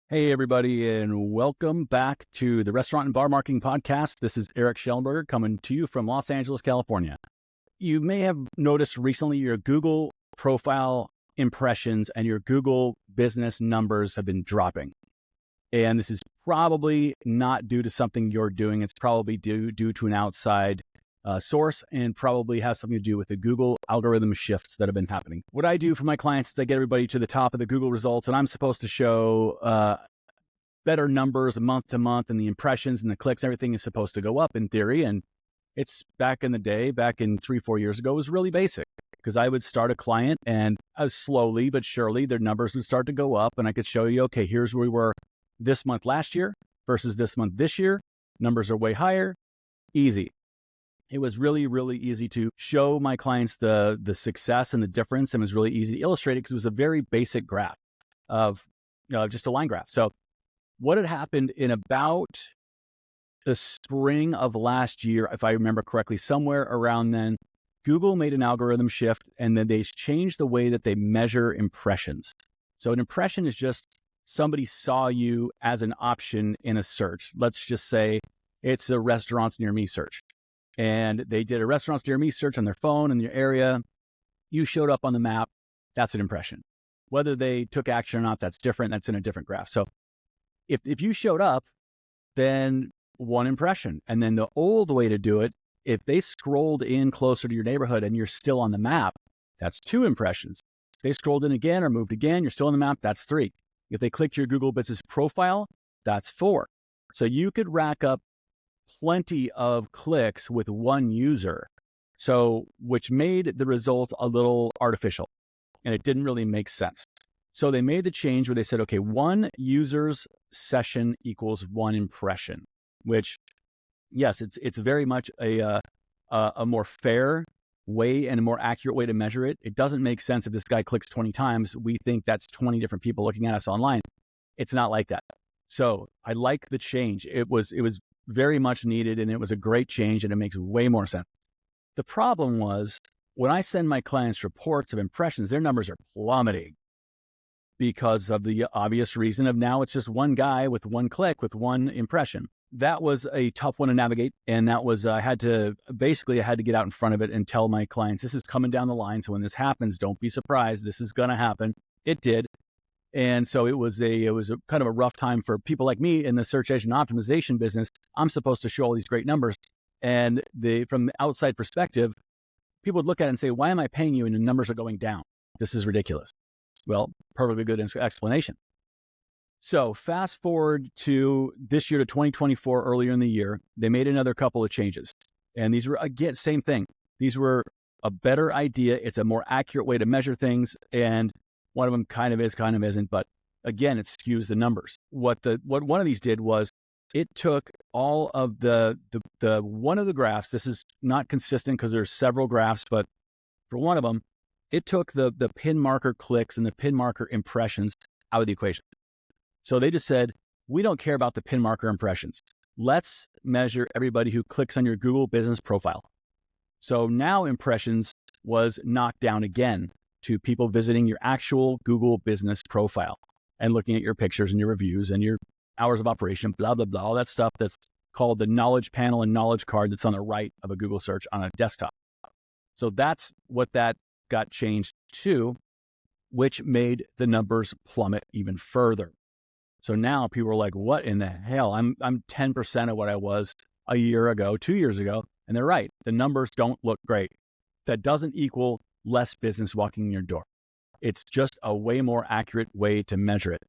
Hey, everybody, and welcome back to the Restaurant and Bar Marketing Podcast. This is Erik Shellenberger coming to you from Los Angeles, California. You may have noticed recently your Google profile impressions and your Google business numbers have been dropping. And this is probably not due to something you're doing. It's probably due to an outside source and probably has something to do with the Google algorithm shifts that have been happening. What I do for my clients is I get everybody to the top of the Google results, and I'm supposed to show better numbers month to month, and the impressions and the clicks, everything is supposed to go up in theory. And it's back in the day, back in 3-4 years ago, it was really basic because I would start a client and slowly but surely their numbers would start to go up, and I could show you, okay, here's where we were this month last year versus this month this year. Numbers are way higher. Easy. It was really, really easy to show my clients the success and the difference, and it was really easy to illustrate it because it was a very basic graph of just a line graph. So what had happened in about the spring of last year, if I remember correctly, somewhere around then, Google made an algorithm shift, and then they changed the way that they measure impressions. So an impression is just somebody saw you as an option in a search. Let's just say it's a restaurants near me search. And they did a restaurants near me search on their phone in your area. You showed up on the map. That's an impression. Whether they took action or not, that's different. That's in a different graph. So if you showed up, then one impression. And then the old way to do it, if they scrolled in closer to your neighborhood and you're still on the map, that's 2 impressions. If they scrolled in again or moved again, you're still on the map, that's 3. If they clicked your Google business profile, that's 4. So you could rack up plenty of clicks with one user. So, which made the results a little artificial, and it didn't really make sense. So they made the change where they said, okay, 1 user's session equals 1 impression, which, yes, it's very much a more fair way and a more accurate way to measure it. It doesn't make sense if this guy clicks 20 times, we think that's 20 different people looking at us online. It's not like that. So I like the change. It was very much needed, and it was a great change, and it makes way more sense. The problem was when I send my clients reports of impressions, their numbers are plummeting because of the obvious reason of now it's just one guy with 1 click with 1 impression. That was a tough one to navigate. And that was, I had to get out in front of it and tell my clients, this is coming down the line. So when this happens, don't be surprised. This is going to happen. It did. And so it was a kind of a rough time for people like me in the search engine optimization business. I'm supposed to show all these great numbers. And from the outside perspective, people would look at it and say, why am I paying you and the numbers are going down? This is ridiculous. Well, perfectly good explanation. So fast forward to this year, to 2024, earlier in the year, they made another couple of changes. And these were, again, same thing. These were a better idea. It's a more accurate way to measure things. And one of them kind of is, kind of isn't. But again, it skews the numbers. What one of these did was it took all of the one of the graphs. This is not consistent because there's several graphs, but for one of them, it took the pin marker clicks and the pin marker impressions out of the equation. So they just said, we don't care about the pin marker impressions. Let's measure everybody who clicks on your Google business profile. So now impressions was knocked down again to people visiting your actual Google business profile and looking at your pictures and your reviews and your hours of operation, blah, blah, blah, all that stuff that's called the knowledge panel and knowledge card that's on the right of a Google search on a desktop. So that's what that got changed to, which made the numbers plummet even further. So now people are like, what in the hell? I'm 10% of what I was a year ago, 2 years ago. And they're right. The numbers don't look great. That doesn't equal less business walking in your door. It's just a way more accurate way to measure it.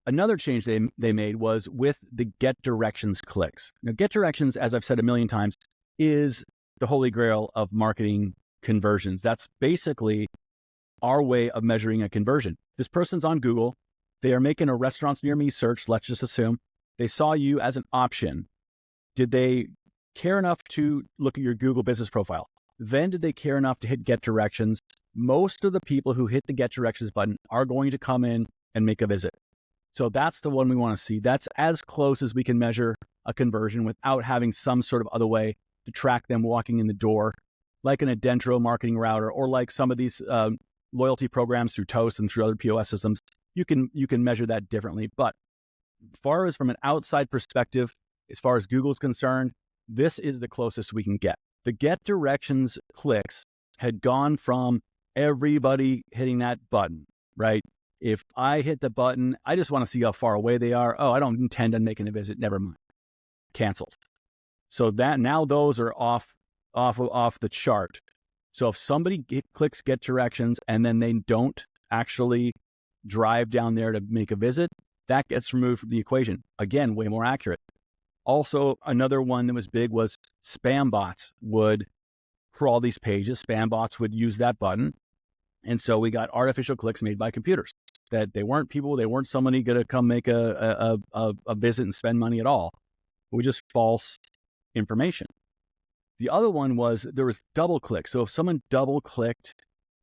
Another change they made was with the get directions clicks. Now, get directions, as I've said a million times, is the holy grail of marketing conversions. That's basically our way of measuring a conversion. This person's on Google. They are making a restaurants near me search. Let's just assume they saw you as an option. Did they care enough to look at your Google business profile? Then did they care enough to hit get directions? Most of the people who hit the get directions button are going to come in and make a visit. So that's the one we want to see. That's as close as we can measure a conversion without having some sort of other way to track them walking in the door, like an Adentro marketing router, or like some of these loyalty programs through Toast and through other POS systems. you can measure that differently. But as far as from an outside perspective, as far as Google's concerned, this is the closest we can get. The get directions clicks had gone from everybody hitting that button, right? If I hit the button, I just want to see how far away they are. Oh, I don't intend on making a visit. Never mind. Canceled. So that now those are off the chart. So if somebody clicks get directions and then they don't actually drive down there to make a visit, that gets removed from the equation. Again, way more accurate. Also, another one that was big was spam bots would crawl these pages. Spam bots would use that button. And so we got artificial clicks made by computers that they weren't people, they weren't somebody going to come make a visit and spend money at all. It was just false information. The other one was there was double click. So if someone double clicked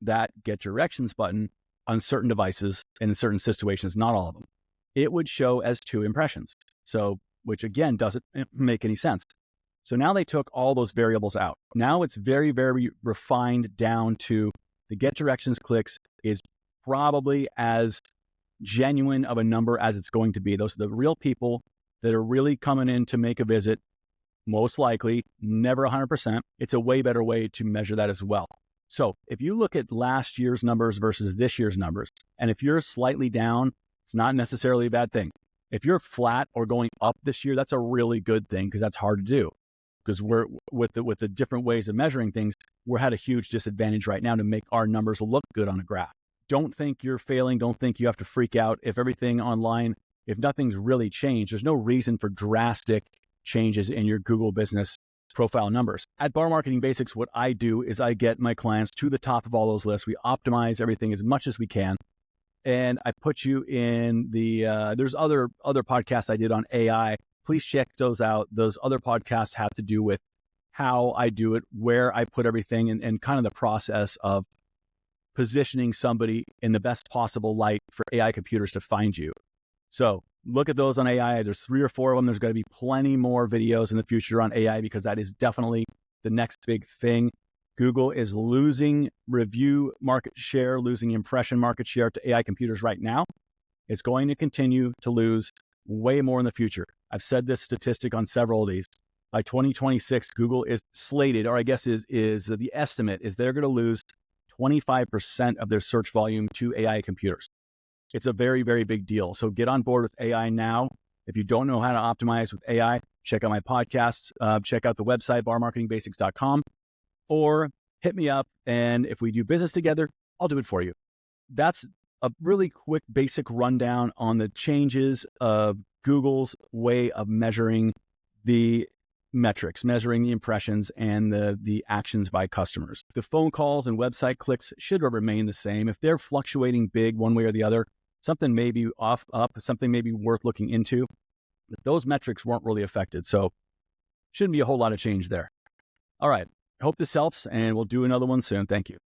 that get directions button on certain devices and in certain situations, not all of them, it would show as 2 impressions. So, which again, doesn't make any sense. So now they took all those variables out. Now it's very, very refined down to the get directions clicks is probably as genuine of a number as it's going to be. Those are the real people that are really coming in to make a visit, most likely, never 100%. It's a way better way to measure that as well. So if you look at last year's numbers versus this year's numbers, and if you're slightly down, it's not necessarily a bad thing. If you're flat or going up this year, that's a really good thing because that's hard to do. Because we're with the different ways of measuring things, we're at a huge disadvantage right now to make our numbers look good on a graph. Don't think you're failing. Don't think you have to freak out. If everything online, if nothing's really changed, there's no reason for drastic changes in your Google business profile numbers. At Bar Marketing Basics, what I do is I get my clients to the top of all those lists. We optimize everything as much as we can. And I put you in the, there's other podcasts I did on AI. Please check those out. Those other podcasts have to do with how I do it, where I put everything, and kind of the process of positioning somebody in the best possible light for AI computers to find you. So look at those on AI. There's 3 or 4 of them. There's going to be plenty more videos in the future on AI because that is definitely the next big thing. Google is losing review market share, losing impression market share to AI computers right now. It's going to continue to lose way more in the future. I've said this statistic on several of these. By 2026, Google is slated, or I guess is the estimate is they're going to lose 25% of their search volume to AI computers. It's a very, very big deal. So get on board with AI now. If you don't know how to optimize with AI, check out my podcasts, check out the website, barmarketingbasics.com, or hit me up. And if we do business together, I'll do it for you. That's a really quick, basic rundown on the changes of Google's way of measuring the metrics, measuring the impressions and the actions by customers. The phone calls and website clicks should remain the same. If they're fluctuating big one way or the other, something may be up, something may be worth looking into. But those metrics weren't really affected. So shouldn't be a whole lot of change there. All right. Hope this helps, and we'll do another one soon. Thank you.